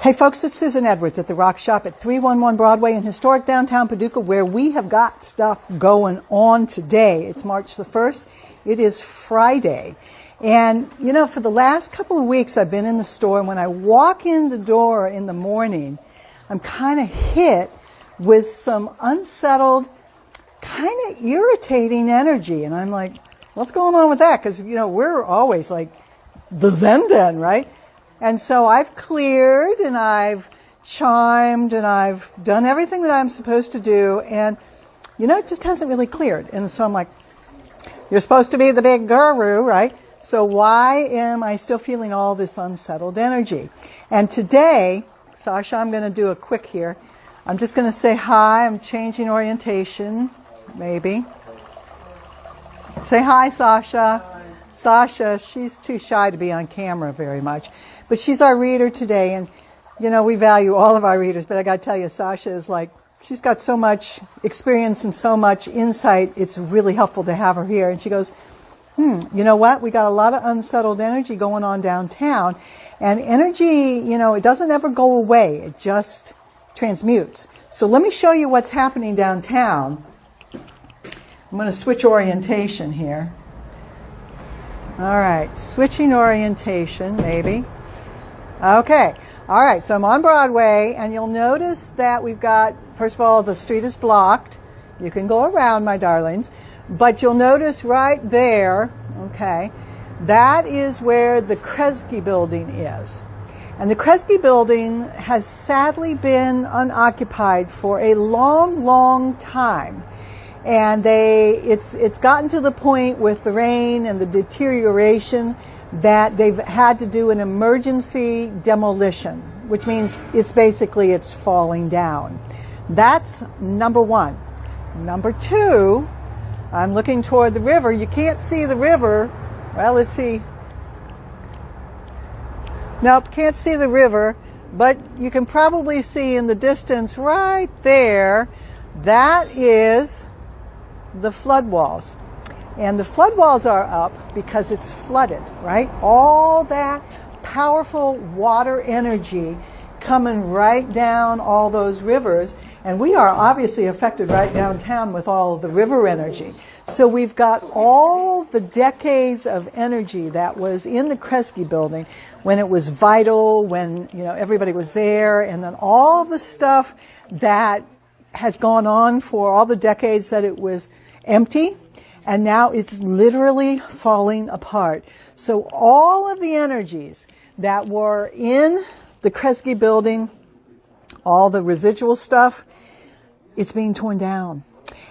Hey folks, it's Susan Edwards at the Rock Shop at 311 Broadway in historic downtown Paducah, where we have got stuff going on today. It's March the 1st. It is Friday. And, you know, for the last couple of weeks I've been in the store, and when I walk in the door in the morning, I'm kind of hit with some unsettled, kind of irritating energy. And I'm like, what's going on with that? Because, you know, we're always like the Zen Den, right? And so I've cleared and I've chimed and I've done everything that I'm supposed to do. And, you know, it just hasn't really cleared. And so I'm like, you're supposed to be the big guru, right? So why am I still feeling all this unsettled energy? And today, Sasha, I'm going to do a quick here. I'm just going to say hi. I'm changing orientation, maybe. Say hi, Sasha. Hi. Sasha, she's too shy to be on camera very much. But she's our reader today, and, you know, we value all of our readers, but I got to tell you, Sasha is like, she's got so much experience and so much insight, it's really helpful to have her here. And she goes, you know what? We got a lot of unsettled energy going on downtown, and energy, you know, it doesn't ever go away. It just transmutes. So let me show you what's happening downtown. I'm going to switch orientation here. All right, switching orientation, maybe. Okay, all right, so I'm on Broadway, and you'll notice that we've got, first of all, the street is blocked. You can go around, my darlings, but you'll notice right there, okay, that is where the Kresge building is. And the Kresge building has sadly been unoccupied for a long, long time. And it's gotten to the point with the rain and the deterioration that they've had to do an emergency demolition, which means it's falling down. That's number one. Number two, I'm looking toward the river. You can't see the river. Well, let's see. Nope, can't see the river, but you can probably see in the distance right there, that is the flood walls. And the flood walls are up because it's flooded, right? All that powerful water energy coming right down all those rivers. And we are obviously affected right downtown with all of the river energy. So we've got all the decades of energy that was in the Kresge building when it was vital, when, you know, everybody was there, and then all the stuff that has gone on for all the decades that it was empty, and now it's literally falling apart. So all of the energies that were in the Kresge building, all the residual stuff, it's being torn down,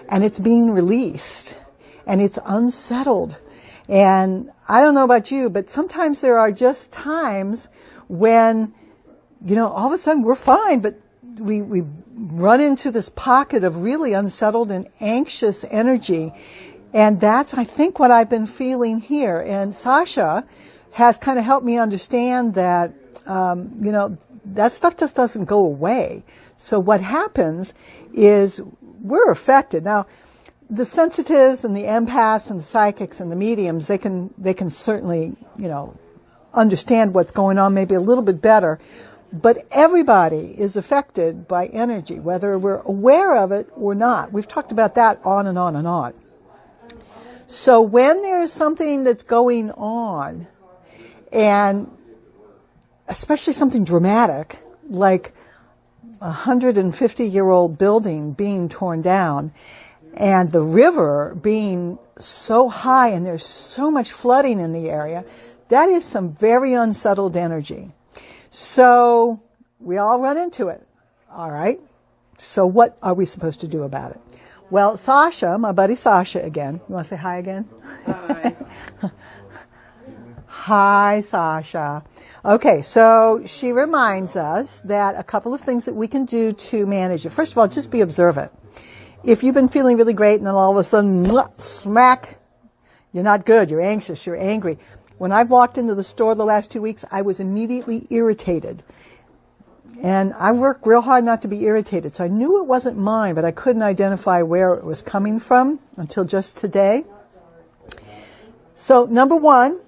and it's being released, and it's unsettled. And I don't know about you, but sometimes there are just times when, you know, all of a sudden we're fine, but we run into this pocket of really unsettled and anxious energy. And that's, I think, what I've been feeling here. And Sasha has kind of helped me understand that, you know, that stuff just doesn't go away. So what happens is we're affected. Now, the sensitives and the empaths and the psychics and the mediums, they can certainly, you know, understand what's going on maybe a little bit better. But everybody is affected by energy, whether we're aware of it or not. We've talked about that on and on and on. So when there's something that's going on, and especially something dramatic, like a 150-year-old building being torn down, and the river being so high and there's so much flooding in the area, that is some very unsettled energy. So we all run into it, all right? So what are we supposed to do about it? Well, Sasha, my buddy Sasha again. You want to say hi again? Hi. Hi, Sasha. Okay, so she reminds us that a couple of things that we can do to manage it. First of all, just be observant. If you've been feeling really great and then all of a sudden, smack, you're not good, you're anxious, you're angry. When I've walked into the store the last 2 weeks, I was immediately irritated. And I work real hard not to be irritated. So I knew it wasn't mine, but I couldn't identify where it was coming from until just today. So number one,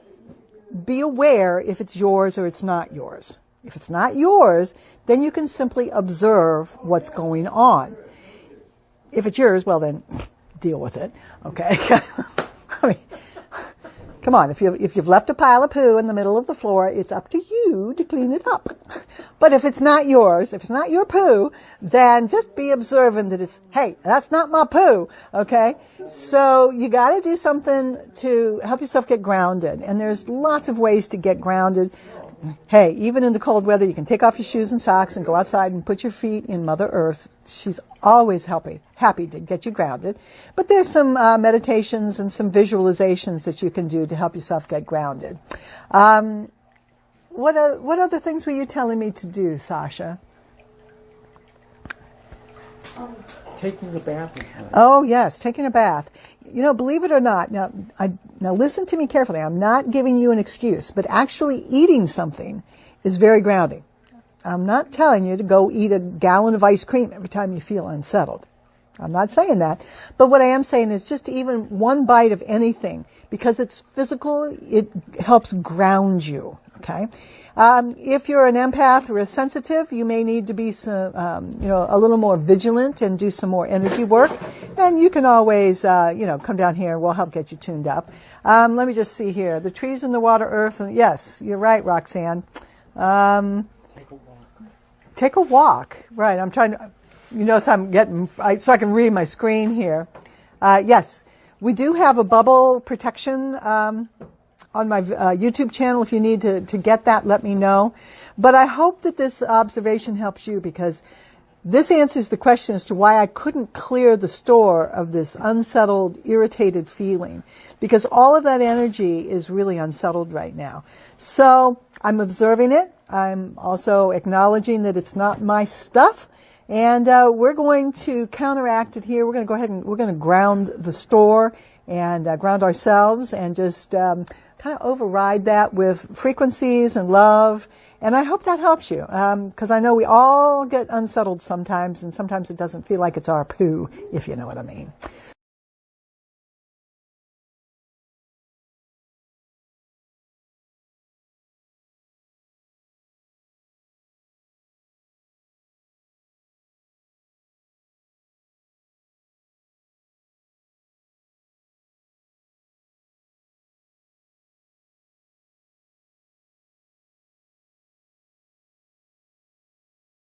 be aware if it's yours or it's not yours. If it's not yours, then you can simply observe what's going on. If it's yours, well then, deal with it, okay? I mean, come on, if you've left a pile of poo in the middle of the floor, it's up to you to clean it up. But if it's not yours, if it's not your poo, then just be observant that it's, hey, that's not my poo, okay? So you got to do something to help yourself get grounded. And there's lots of ways to get grounded. Hey, even in the cold weather, you can take off your shoes and socks and go outside and put your feet in Mother Earth. She's always happy to get you grounded. But there's some meditations and some visualizations that you can do to help yourself get grounded. What other things were you telling me to do, Sasha? Taking a bath is nice. Oh, yes, taking a bath. You know, believe it or not, now listen to me carefully. I'm not giving you an excuse, but actually eating something is very grounding. I'm not telling you to go eat a gallon of ice cream every time you feel unsettled. I'm not saying that. But what I am saying is just even one bite of anything, because it's physical, it helps ground you. Okay. If you're an empath or a sensitive, you may need to be a little more vigilant and do some more energy work. And you can always, come down here. We'll help get you tuned up. Let me just see here. The trees and the water, earth. And yes, you're right, Roxanne. Take a walk. Right. I'm trying to, so I'm getting, so I can read my screen here. Yes, we do have a bubble protection, on my YouTube channel. If you need to get that, let me know. But I hope that this observation helps you, because this answers the question as to why I couldn't clear the store of this unsettled, irritated feeling, because all of that energy is really unsettled right now. So I'm observing it. I'm also acknowledging that it's not my stuff. And we're going to counteract it here. We're going to go ahead and we're going to ground the store and ground ourselves and just kind of override that with frequencies and love. And I hope that helps you, because I know we all get unsettled sometimes, and sometimes it doesn't feel like it's our poo, if you know what I mean.